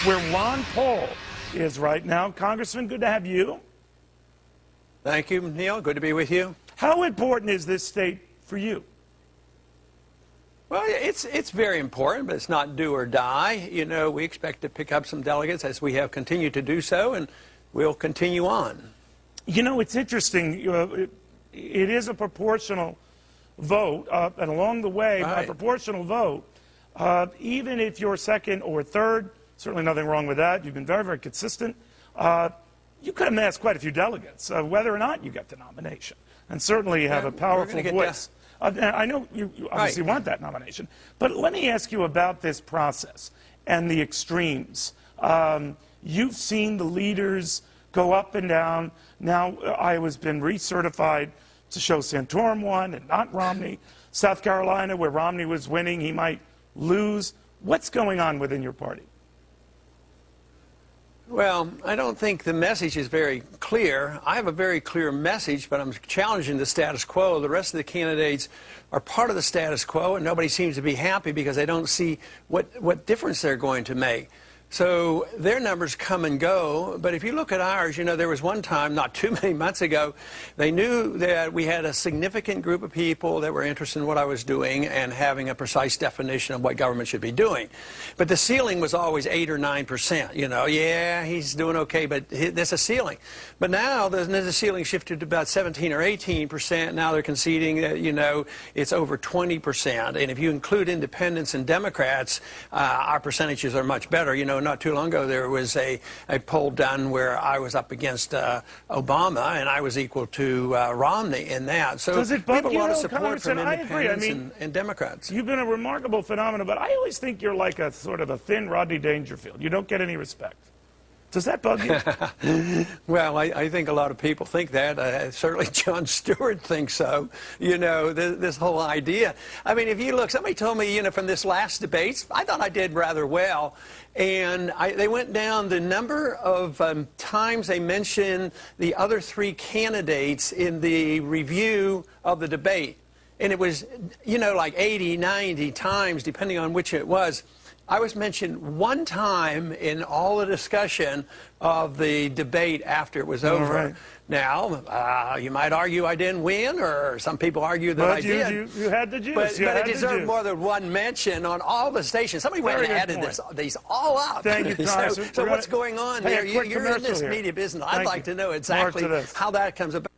where Ron Paul is right now. Congressman, good to have you. Thank you, Neil. Good to be with you. How important is this state for you? Well, it's very important, but it's not do or die. You know, we expect to pick up some delegates as we have continued to do so, and we'll continue on. You know, it's interesting. It is a proportional vote, and along the way, by proportional vote, even if you're second or third, certainly nothing wrong with that. You've been very, very consistent. You could amass quite a few delegates, whether or not you get the nomination. And certainly you have a powerful voice. I know you obviously want that nomination. But let me ask you about this process and the extremes. You've seen the leaders go up and down. Now Iowa's been recertified to show Santorum won and not Romney. South Carolina, where Romney was winning, he might lose. What's going on within your party? Well, I don't think the message is very clear. I have a very clear message, but I'm challenging the status quo. The rest of the candidates are part of the status quo, and nobody seems to be happy because they don't see what difference they're going to make. So their numbers come and go, but if you look at ours, you know, there was one time, not too many months ago, they knew that we had a significant group of people that were interested in what I was doing and having a precise definition of what government should be doing. But the ceiling was always 8 or 9%. You know, yeah, he's doing okay, but there's a ceiling. But now the ceiling shifted to about 17 or 18%. Now they're conceding that, you know, it's over 20%. And if you include independents and Democrats, our percentages are much better. You know, not too long ago, there was a poll done where I was up against Obama, and I was equal to Romney in that. So does it we have a bug lot you, of support from independents and Democrats. You've been a remarkable phenomenon, but I always think you're like a sort of a thin Rodney Dangerfield. You don't get any respect. Does that bug you? Well, I think a lot of people think that. Certainly Jon Stewart thinks so. You know, this whole idea. I mean, if you look, somebody told me, you know, from this last debate, I thought I did rather well. And they went down the number of times they mentioned the other three candidates in the review of the debate. And it was, you know, like 80, 90 times, depending on which it was. I was mentioned one time in all the discussion of the debate after it was over. Right. Now, you might argue I didn't win, or some people argue that I did. You had the juice. But it deserved more than one mention on all the stations. Somebody went and added these all up. Thank you, Congressman. So what's going on here? You're in this media business. I'd like to know exactly how that comes about.